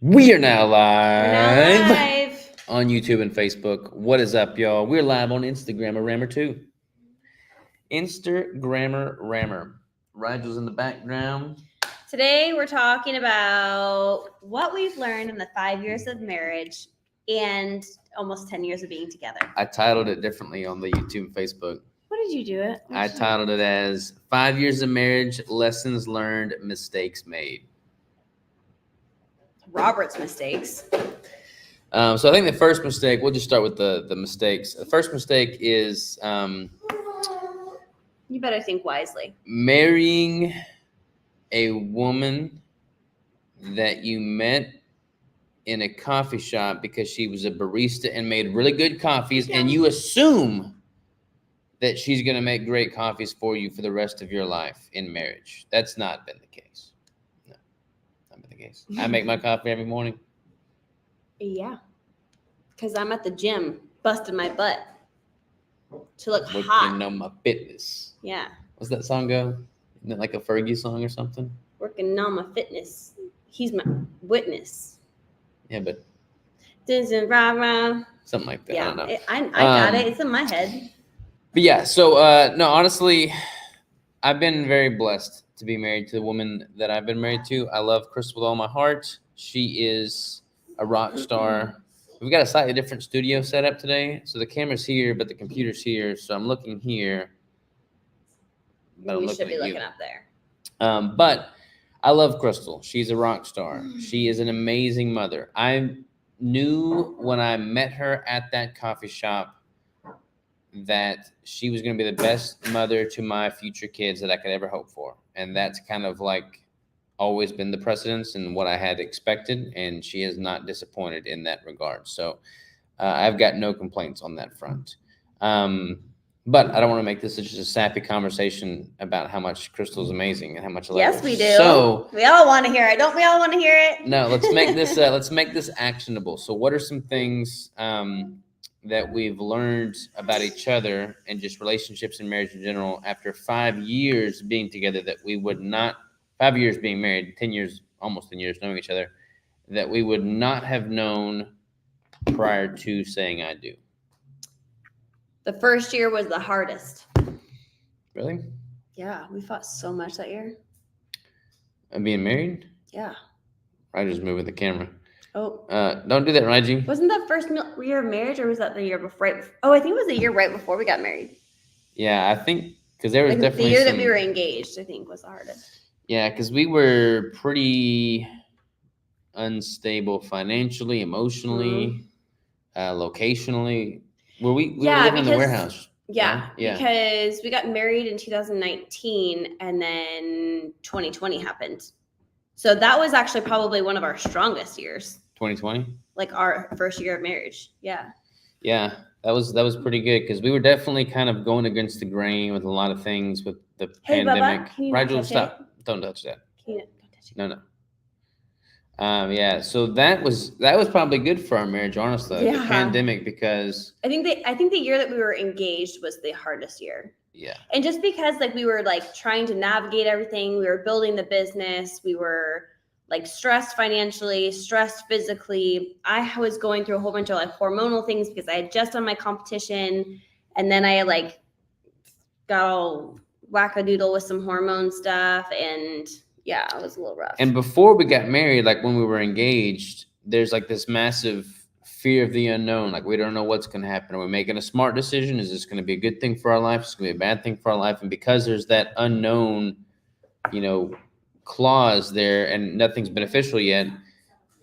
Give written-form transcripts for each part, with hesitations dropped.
We are now We're now live. on YouTube and Facebook. What is up, y'all? We're live on Instagram, Rammer too. Instagrammer Rammer. Rigel's in the background. Today we're talking about what we've learned in the 5 years of marriage and almost 10 years of being together. I titled it differently on the YouTube and Facebook. What did you do it? I titled it as 5 Years of Marriage, Lessons Learned, Mistakes Made. Robert's mistakes. So I think the first mistake, we'll just start with the mistakes. The first mistake is You better think wisely. marrying a woman that you met in a coffee shop because she was a barista and made really good coffees, and you assume that she's going to make great coffees for you for the rest of your life in marriage. That's not been the case. No, not been the case. I make my coffee every morning. Yeah. Because I'm at the gym busting my butt to look Working hot. on my fitness. Yeah. What's that song go? Isn't it like a Fergie song or something? Working on my fitness. He's my witness. Yeah, but Rah-rah. something like that. Yeah, I don't know. I got it. It's in my head. But yeah, so no, honestly, I've been very blessed to be married to the woman that I've been married to. I love Crystal with all my heart. She is a rock star. We've got a slightly different studio setup today. So the camera's here, but the computer's here. So I'm looking here. But We should be looking up there. But I love Crystal. She's a rock star. She is an amazing mother. I knew when I met her at that coffee shop that she was going to be the best mother to my future kids that I could ever hope for. And that's kind of like always been the precedence and what I had expected. And she has not disappointed in that regard. So I've got no complaints on that front. But I don't want to make this just a sappy conversation about how much Crystal's amazing and how much I love her. Yes, we do. So we all want to hear it. Don't we all want to hear it? No, let's make this actionable. So what are some things that we've learned about each other and just relationships and marriage in general after 5 years being together that we would not, 5 years being married, 10 years, almost 10 years knowing each other, that we would not have known prior to saying I do? The first year was the hardest. Really? Yeah, we fought so much that year. And being married? Yeah. Ryder's moving the camera. Oh. Don't do that, Rygie. Wasn't that first year of marriage, or was that the year before? Oh, I think it was the year right before we got married. Yeah, I think because there was definitely the year that we were engaged, I think, was the hardest. Yeah, because we were pretty unstable financially, emotionally, locationally. Were we were living in the warehouse? Yeah, because we got married in 2019 and then 2020 happened. So that was actually probably one of our strongest years. 2020? Like our first year of marriage. Yeah. Yeah, that was pretty good because we were definitely kind of going against the grain with a lot of things with the pandemic. Bubba, Rigel, stop. Don't touch that. Don't touch it. No. Yeah, so that was probably good for our marriage, honestly. Yeah. The pandemic, because I think the year that we were engaged was the hardest year. Yeah. And just because like we were like trying to navigate everything, we were building the business, we were like stressed financially, stressed physically. I was going through a whole bunch of like hormonal things because I had just done my competition, and then I like got all wackadoodle with some hormone stuff, and yeah, it was a little rough. And before we got married, like when we were engaged, there's like this massive fear of the unknown. Like we don't know what's going to happen. Are we making a smart decision? Is this going to be a good thing for our life? Is it going to be a bad thing for our life? And because there's that unknown, clause there and nothing's beneficial yet,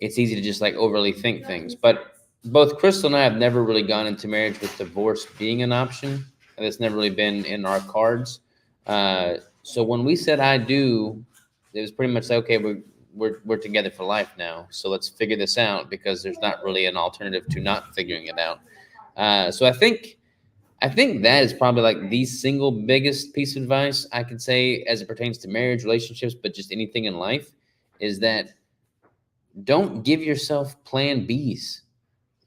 it's easy to just like overly think things. But both Crystal and I have never really gone into marriage with divorce being an option. And it's never really been in our cards. So when we said I do, it was pretty much like, okay, we're together for life now. So let's figure this out because there's not really an alternative to not figuring it out. So I think that is probably like the single biggest piece of advice I could say as it pertains to marriage, relationships, but just anything in life, is that don't give yourself plan Bs.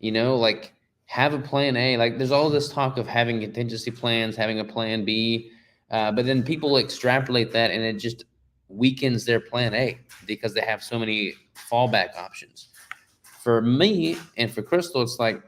Like have a plan A. Like there's all this talk of having contingency plans, having a plan B, but then people extrapolate that and it just weakens their plan A because they have so many fallback options. for me and for Crystal, it's like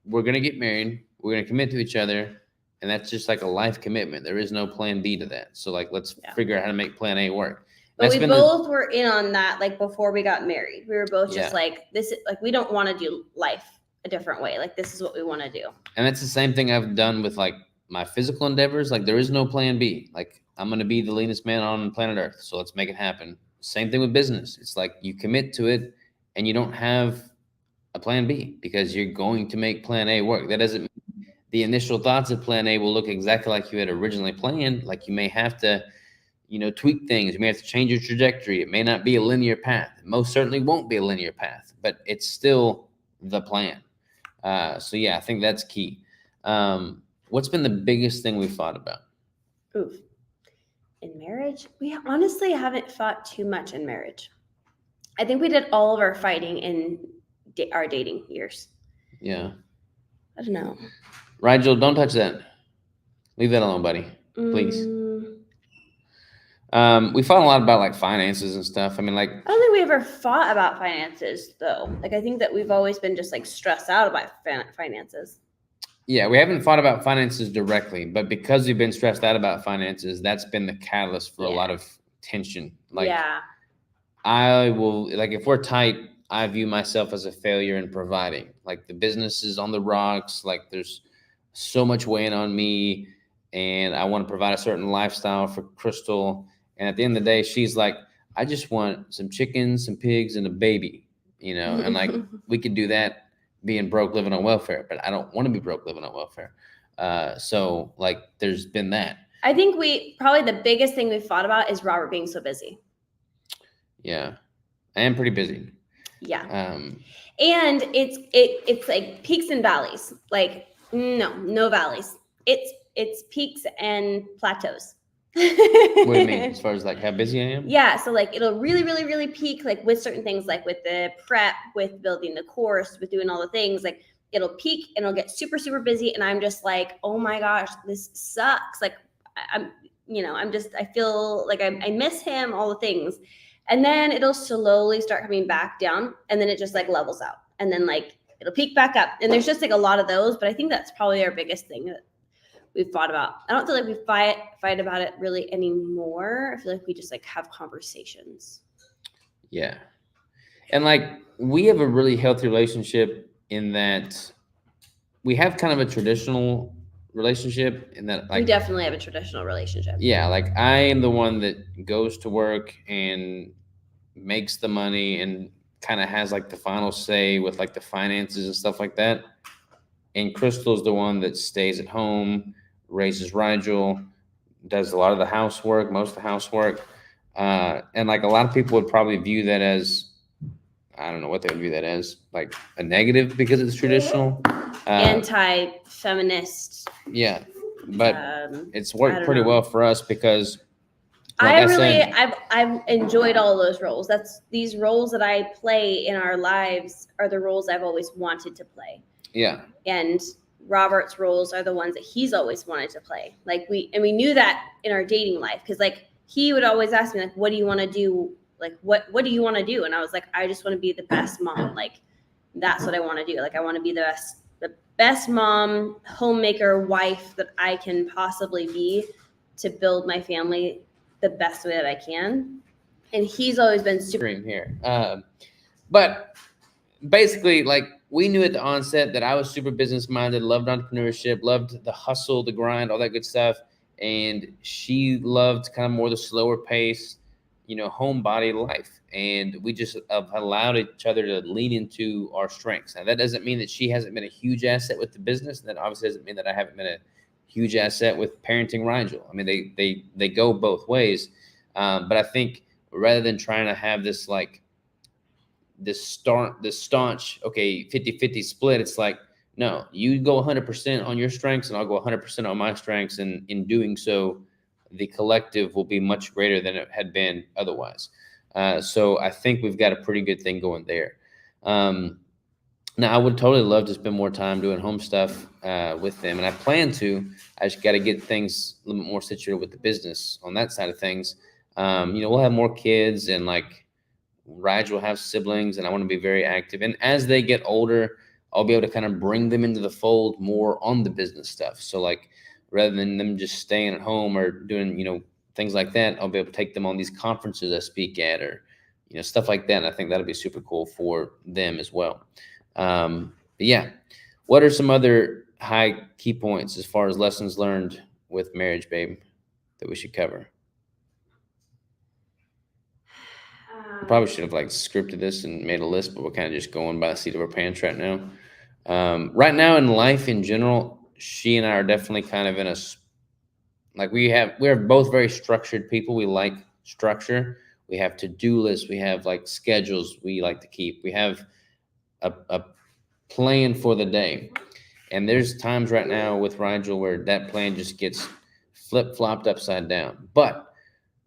we're gonna get married, we're gonna commit to each other, and that's just like a life commitment. There is no plan B to that. So like, let's figure out how to make plan A work. But we both were in on that, like before we got married. We were both just like, this is like, we don't want to do life a different way. Like, this is what we want to do. And that's the same thing I've done with like my physical endeavors. Like, there is no plan B. Like, I'm going to be the leanest man on planet Earth. So let's make it happen. Same thing with business. It's like you commit to it and you don't have a plan B because you're going to make plan A work. That doesn't mean the initial thoughts of plan A will look exactly like you had originally planned. Like, you may have to, tweak things. You may have to change your trajectory. It may not be a linear path. It most certainly won't be a linear path, but it's still the plan. So yeah, I think that's key. What's been the biggest thing we've fought about? Oof. In marriage, we honestly haven't fought too much in marriage. I think we did all of our fighting in our dating years. Yeah. I don't know. Rigel, don't touch that. Leave that alone, buddy. Please. We fought a lot about like finances and stuff. I mean, like, I don't think we ever fought about finances though. Like, I think that we've always been just like stressed out about finances. Yeah, we haven't fought about finances directly, but because we've been stressed out about finances, that's been the catalyst for a lot of tension. Like, I will, like, if we're tight, I view myself as a failure in providing. Like, the business is on the rocks. Like, there's so much weighing on me, and I want to provide a certain lifestyle for Crystal. And at the end of the day, she's like, I just want some chickens, some pigs, and a baby, and like, we could do that being broke, living on welfare, but I don't want to be broke, living on welfare. So like, there's been that. I think probably the biggest thing we fought about is Robert being so busy. Yeah. I am pretty busy. Yeah. And it's like peaks and valleys. Like, no valleys. It's peaks and plateaus. What do you mean, as far as like how busy I am? Yeah, so like it'll really, really, really peak, like with certain things, like with the prep, with building the course, with doing all the things, like it'll peak and it'll get super, super busy. And I'm just like, oh my gosh, this sucks. Like I feel like I miss him, all the things. And then it'll slowly start coming back down, and then it just like levels out. And then like it'll peak back up. And there's just like a lot of those, but I think that's probably our biggest thing that we've fought about. I don't feel like we fight about it really anymore. I feel like we just like have conversations. Yeah. And like, we have a really healthy relationship in that we have kind of a traditional relationship in that, like, we definitely have a traditional relationship. Yeah. Like, I am the one that goes to work and makes the money and kind of has like the final say with like the finances and stuff like that. And Crystal's the one that stays at home, raises Rigel, does a lot of the housework, most of the housework. And like, a lot of people would probably view that as, I don't know what they would view that as, like a negative because it's traditional. Anti-feminist. Yeah. But it's worked pretty well for us because I've enjoyed all those roles. These roles that I play in our lives are the roles I've always wanted to play. Yeah. And Robert's roles are the ones that he's always wanted to play. Like, we knew that in our dating life, because like he would always ask me like, what do you want to do? Like, what do you want to do? And I was like, I just want to be the best mom. Like, that's what I want to do. Like, I want to be the best mom, homemaker, wife that I can possibly be to build my family the best way that I can. And he's always been super here. But basically, like, we knew at the onset that I was super business minded, loved entrepreneurship, loved the hustle, the grind, all that good stuff. And she loved kind of more the slower pace, homebody life. And we just have allowed each other to lean into our strengths. Now, that doesn't mean that she hasn't been a huge asset with the business. And that obviously doesn't mean that I haven't been a huge asset with parenting Rigel. I mean, they go both ways. But I think rather than trying to have this like, this staunch, okay, 50-50 split, it's like, no, you go 100% on your strengths and I'll go 100% on my strengths. And in doing so, the collective will be much greater than it had been otherwise. So I think we've got a pretty good thing going there. Now, I would totally love to spend more time doing home stuff with them, and I plan to. I just got to get things a little bit more situated with the business on that side of things. We'll have more kids, and like, Raj will have siblings, and I want to be very active. And as they get older, I'll be able to kind of bring them into the fold more on the business stuff. So like rather than them just staying at home or doing, things like that, I'll be able to take them on these conferences I speak at, or stuff like that. And I think that'll be super cool for them as well. But yeah, what are some other high key points as far as lessons learned with marriage, babe, that we should cover? Probably should have like scripted this and made a list, but we're kind of just going by the seat of our pants right now. Right now in life in general, she and I are definitely kind of in a like we're both very structured people. We like structure. We have to-do lists. We have like schedules we like to keep. We have a plan for the day. And there's times right now with Rigel where that plan just gets flip-flopped upside down. But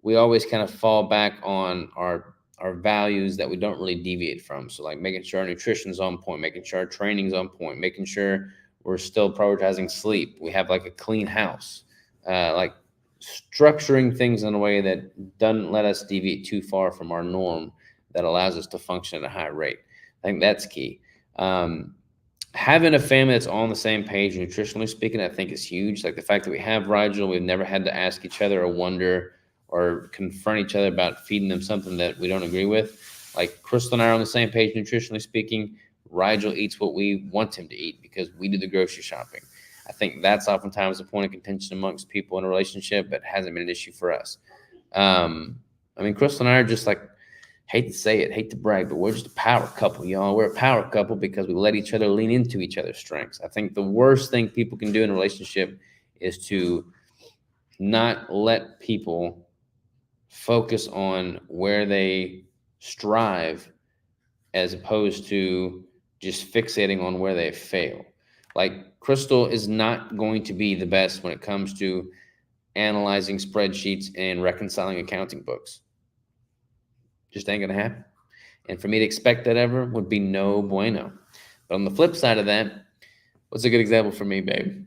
we always kind of fall back on our values that we don't really deviate from. So like making sure our nutrition's on point, making sure our training's on point, making sure we're still prioritizing sleep. We have like a clean house, like structuring things in a way that doesn't let us deviate too far from our norm, that allows us to function at a high rate. I think that's key. Having a family that's all on the same page, nutritionally speaking, I think is huge. Like the fact that we have Rigel, we've never had to ask each other or wonder or confront each other about feeding them something that we don't agree with. Like Crystal and I are on the same page, nutritionally speaking. Rigel eats what we want him to eat because we do the grocery shopping. I think that's oftentimes a point of contention amongst people in a relationship, but hasn't been an issue for us. Crystal and I are just like, hate to say it, hate to brag, but we're just a power couple, y'all. We're a power couple because we let each other lean into each other's strengths. I think the worst thing people can do in a relationship is to not let people focus on where they strive as opposed to just fixating on where they fail. Like Crystal is not going to be the best when it comes to analyzing spreadsheets and reconciling accounting books. Just ain't gonna happen. And for me to expect that ever would be no bueno. But on the flip side of that, what's a good example for me, babe?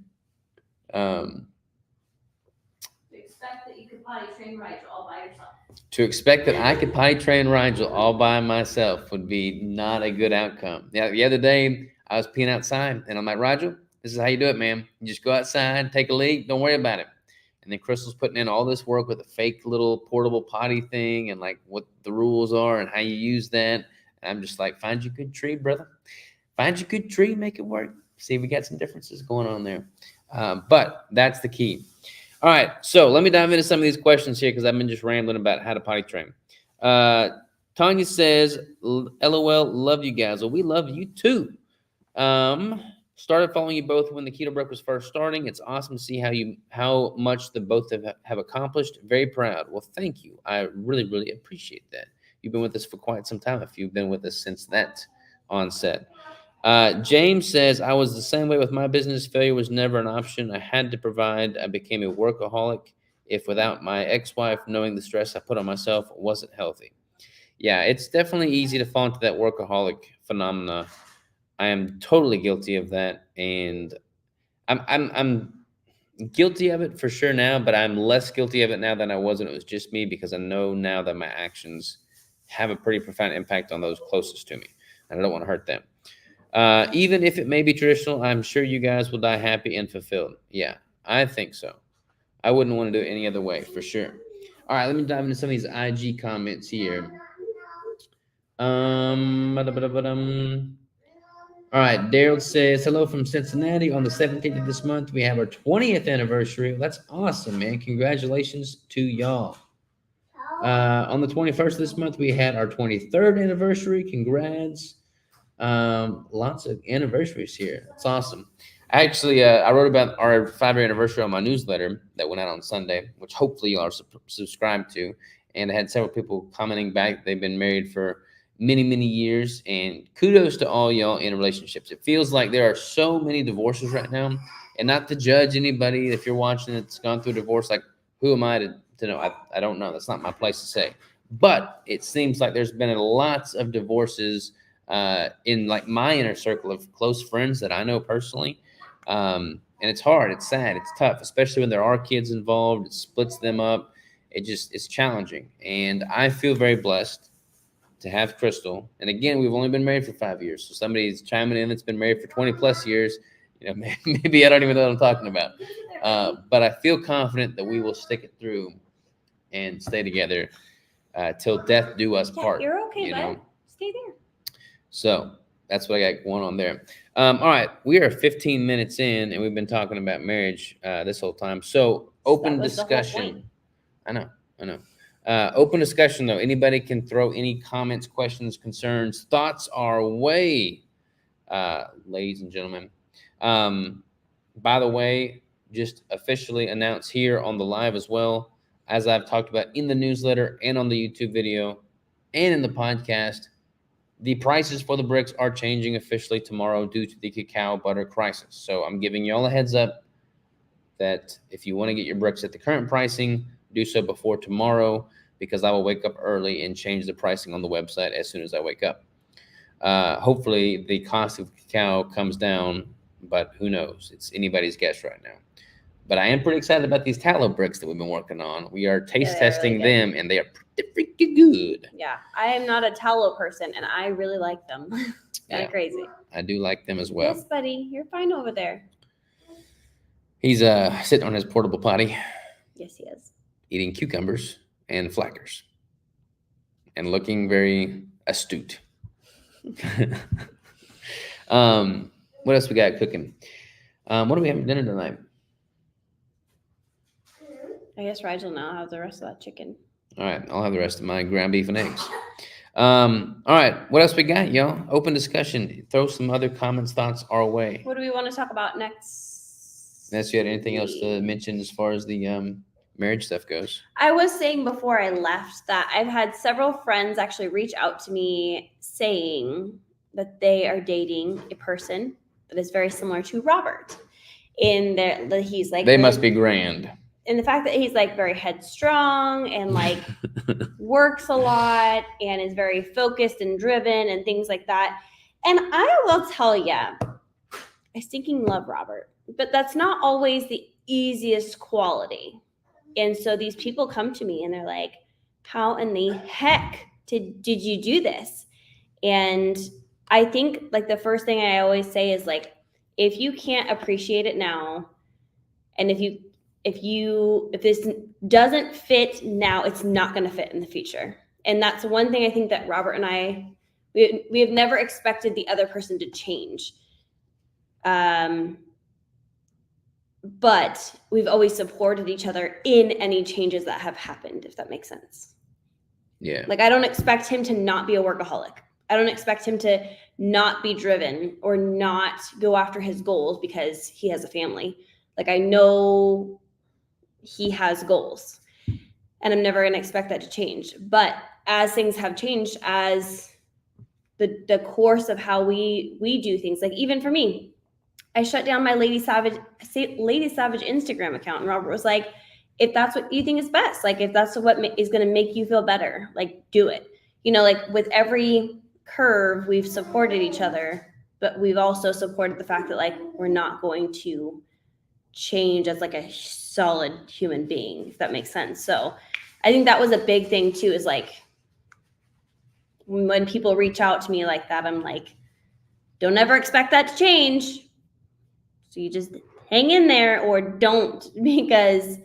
To expect that I could potty train Rigel all by myself would be not a good outcome. Yeah, the other day I was peeing outside, and I'm like, Rigel, this is how you do it, man. You just go outside, take a leak, don't worry about it. And then Crystal's putting in all this work with a fake little portable potty thing and like what the rules are and how you use that. And I'm just like, find you a good tree, brother. Find you a good tree, make it work. See, we got some differences going on there. But that's the key. All right, so let me dive into some of these questions here because I've been just rambling about how to potty train. Tanya says, LOL, love you guys. Well, we love you too. Started following you both when the Keto Break was first starting. It's awesome to see how much the both have accomplished. Very proud. Well, thank you. I really, really appreciate that. You've been with us for quite some time if you've been with us since that onset. James says, I was the same way with my business. Failure was never an option. I had to provide. I became a workaholic. If without my ex-wife knowing the stress I put on myself, it wasn't healthy. Yeah, it's definitely easy to fall into that workaholic phenomena. I am totally guilty of that, and I'm guilty of it for sure now, but I'm less guilty of it now than I was when it was just me, because I know now that my actions have a pretty profound impact on those closest to me, and I don't want to hurt them. Even if it may be traditional, I'm sure you guys will die happy and fulfilled. Yeah, I think so. I wouldn't want to do it any other way, for sure. All right, let me dive into some of these IG comments here. All right, Daryl says, hello from Cincinnati. On the 17th of this month, we have our 20th anniversary. That's awesome, man. Congratulations to y'all. On the 21st of this month, we had our 23rd anniversary. Congrats. Lots of anniversaries here. That's awesome. Actually, I wrote about our 5-year anniversary on my newsletter that went out on Sunday, which hopefully you are subscribed to. And I had several people commenting back. They've been married for many, many years. And kudos to all y'all in relationships. It feels like there are so many divorces right now. And not to judge anybody, if you're watching that's gone through a divorce, like, who am I to know? I don't know. That's not my place to say. But it seems like there's been lots of divorces in like my inner circle of close friends that I know personally. And it's hard, it's sad, it's tough, especially when there are kids involved. It splits them up. It's challenging. And I feel very blessed to have Crystal. And again, we've only been married for 5 years. So somebody's chiming in that's been married for 20 plus years. You know, maybe I don't even know what I'm talking about. But I feel confident that we will stick it through and stay together till death do us part. You're okay, you bud. know? Stay there. So that's what I got going on there. All right, we are 15 minutes in, and we've been talking about marriage this whole time. So open That was the whole discussion. point. I know. Open discussion though. Anybody can throw any comments, questions, concerns, thoughts our way, ladies and gentlemen. By the way, just officially announce here on the live as well, as I've talked about in the newsletter and on the YouTube video and in the podcast, the prices for the bricks are changing officially tomorrow due to the cacao butter crisis. So I'm giving y'all a heads up that if you want to get your bricks at the current pricing, do so before tomorrow, because I will wake up early and change the pricing on the website as soon as I wake up. Hopefully the cost of cacao comes down, but who knows? It's anybody's guess right now. But I am pretty excited about these tallow bricks that we've been working on. We are taste testing really them, and they are pretty freaking good. Yeah, I am not a tallow person, and I really like them. It's kind of crazy. I do like them as well. Yes, buddy, you're fine over there. He's sitting on his portable potty. Yes, he is. Eating cucumbers and flackers and looking very astute. What else we got cooking? What do we have for dinner tonight? I guess Rigel now have the rest of that chicken. All right, I'll have the rest of my ground beef and eggs. All right, what else we got, y'all? Open discussion. Throw some other comments, thoughts our way. What do we want to talk about next? Unless you had anything else to mention as far as the marriage stuff goes. I was saying before I left that I've had several friends actually reach out to me saying that they are dating a person that is very similar to Robert. In that he's like, they must be grand. And the fact that he's like very headstrong and like works a lot and is very focused and driven and things like that. And I will tell you, I stinking love Robert, but that's not always the easiest quality. And so these people come to me and they're like, how in the heck did you do this? And I think like the first thing I always say is like, if you can't appreciate it now, and if this doesn't fit now, it's not going to fit in the future. And that's one thing I think that Robert and I, we have never expected the other person to change. But we've always supported each other in any changes that have happened, if that makes sense. Yeah. Like, I don't expect him to not be a workaholic. I don't expect him to not be driven or not go after his goals because he has a family. Like, I know he has goals and I'm never going to expect that to change. But as things have changed, as the course of how we do things, like even for me, I shut down my Lady Savage Instagram account. And Robert was like, if that's what you think is best, like if that's what is going to make you feel better, like do it. You know, like with every curve, we've supported each other, but we've also supported the fact that like, we're not going to change as like a solid human being, if that makes sense. So I think that was a big thing too, is like when people reach out to me like that, I'm like, don't ever expect that to change. So you just hang in there or don't, because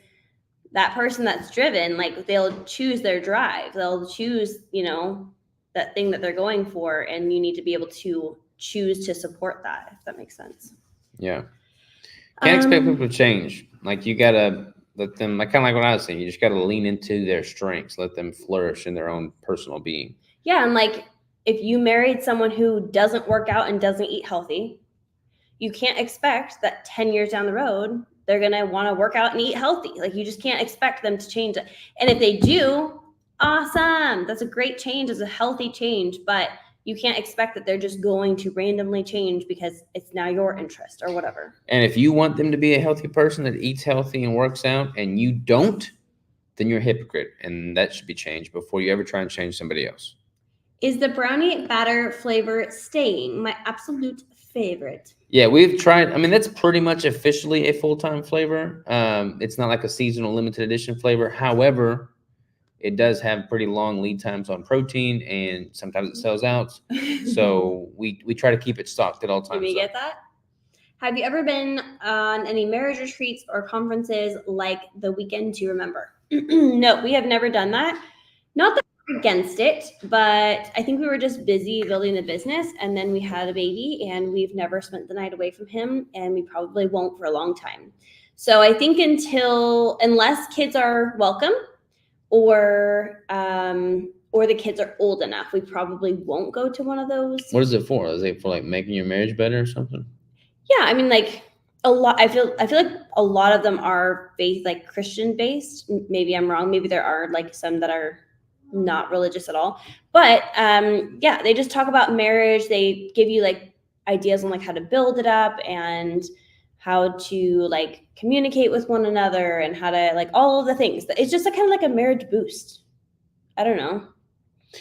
that person that's driven, like they'll choose their drive. They'll choose, you know, that thing that they're going for. And you need to be able to choose to support that, if that makes sense. Yeah. Can't expect people to change. Like you got to let them, like kind of like what I was saying, you just got to lean into their strengths, let them flourish in their own personal being. Yeah. And like, if you married someone who doesn't work out and doesn't eat healthy, you can't expect that 10 years down the road, they're going to want to work out and eat healthy. Like you just can't expect them to change it. And if they do, awesome. That's a great change. It's a healthy change, but you can't expect that they're just going to randomly change because it's now your interest or whatever. And if you want them to be a healthy person that eats healthy and works out and you don't, then you're a hypocrite. And that should be changed before you ever try and change somebody else. Is the brownie batter flavor staying? My absolute favorite. Yeah, we've tried. I mean, that's pretty much officially a full-time flavor. It's not like a seasonal limited edition flavor. However, it does have pretty long lead times on protein, and sometimes it sells out. So we try to keep it stocked at all times. Did we get that? Have you ever been on any marriage retreats or conferences like the Weekend to Remember? No, we have never done that. Not that we're against it, but I think we were just busy building the business, and then we had a baby, and we've never spent the night away from him, and we probably won't for a long time. So I think unless kids are welcome, or the kids are old enough, we probably won't go to one of those. What is it for? Is it for like making your marriage better or something? Yeah, I mean, like a lot. I feel like a lot of them are like Christian based. Maybe I'm wrong. Maybe there are like some that are not religious at all. But yeah, they just talk about marriage. They give you like ideas on like how to build it up and how to like communicate with one another and how to like all of the things. It's just kind of like a marriage boost. I don't know.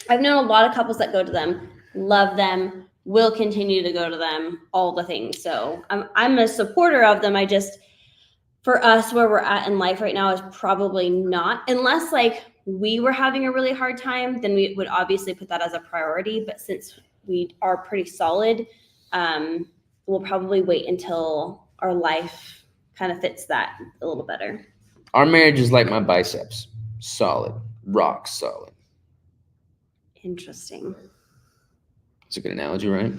I've known a lot of couples that go to them, love them, will continue to go to them, all the things. So I'm a supporter of them. I just, for us, where we're at in life right now is probably not, unless like we were having a really hard time, then we would obviously put that as a priority. But since we are pretty solid, we'll probably wait until our life kind of fits that a little better. Our marriage is like my biceps. Solid. Rock solid. Interesting. It's a good analogy, right?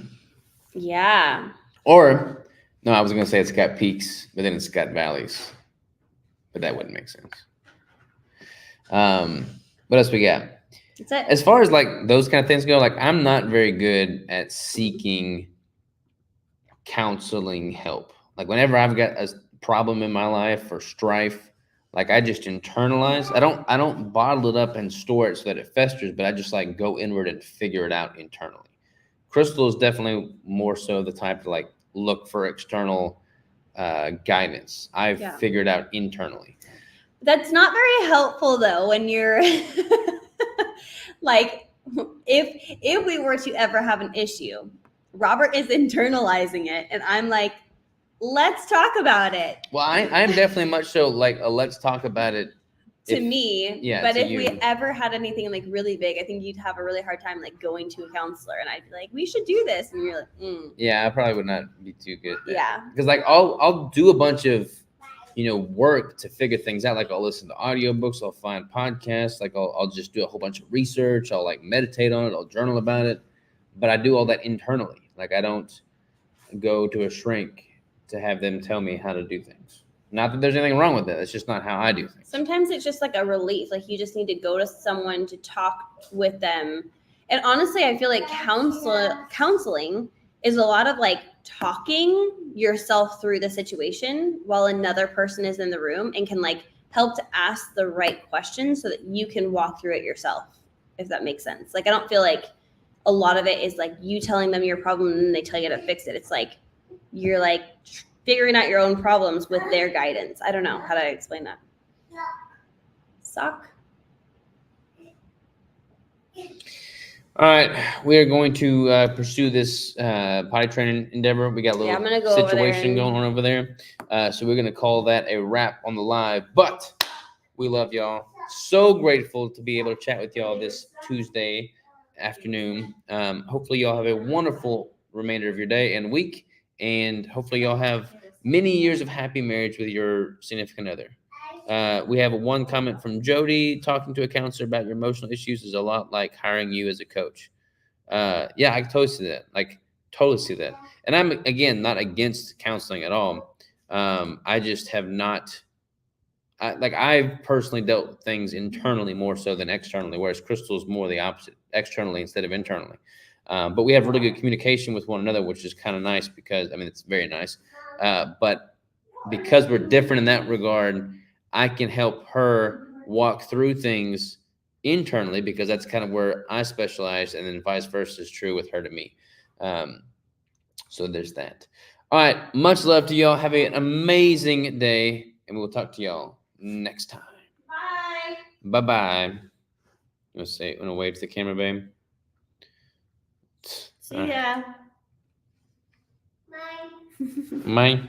Yeah. Or, no, I was going to say it's got peaks, but then it's got valleys. But that wouldn't make sense. What else we got? That's it. As far as like those kind of things go, like I'm not very good at seeking counseling help. Like whenever I've got a problem in my life or strife, like I just internalize. I don't bottle it up and store it so that it festers, but I just like go inward and figure it out internally. Crystal is definitely more so the type to like look for external guidance. I've figured out internally. That's not very helpful though when you're like if we were to ever have an issue, Robert is internalizing it and I'm like, let's talk about it. Well, I'm definitely much so like a let's talk about it to me. Yeah. But if we ever had anything like really big, I think you'd have a really hard time like going to a counselor, and I'd be like, we should do this, and you're like, Yeah, I probably would not be too good. Yeah. Because like I'll do a bunch of work to figure things out. Like I'll listen to audiobooks, I'll find podcasts, like I'll just do a whole bunch of research, I'll like meditate on it, I'll journal about it. But I do all that internally. Like I don't go to a shrink to have them tell me how to do things. Not that there's anything wrong with it. It's just not how I do things. Sometimes it's just like a relief. Like you just need to go to someone to talk with them. And honestly, I feel like counseling is a lot of like talking yourself through the situation while another person is in the room and can like help to ask the right questions so that you can walk through it yourself, if that makes sense. Like I don't feel like a lot of it is like you telling them your problem and then they tell you to fix it. It's like you're like figuring out your own problems with their guidance. I don't know how to explain that. Sock. All right, we are going to pursue this potty training endeavor. We got a little situation going on over there. So we're going to call that a wrap on the live. But we love y'all. So grateful to be able to chat with y'all this Tuesday afternoon. Hopefully y'all have a wonderful remainder of your day and week. And hopefully y'all have many years of happy marriage with your significant other. We have one comment from Jody. Talking to a counselor about your emotional issues is a lot like hiring you as a coach. Yeah, I totally see that. Like, totally see that. And I'm, again, not against counseling at all. I just have not, I've personally dealt with things internally more so than externally, whereas Crystal's more the opposite, externally instead of internally. But we have really good communication with one another, which is kind of nice because, I mean, it's very nice. But because we're different in that regard, I can help her walk through things internally because that's kind of where I specialize, and then vice versa is true with her to me. So there's that. All right. Much love to y'all. Have an amazing day, and we'll talk to y'all next time. Bye. Bye-bye. You want to wave to the camera, babe? See ya. Bye.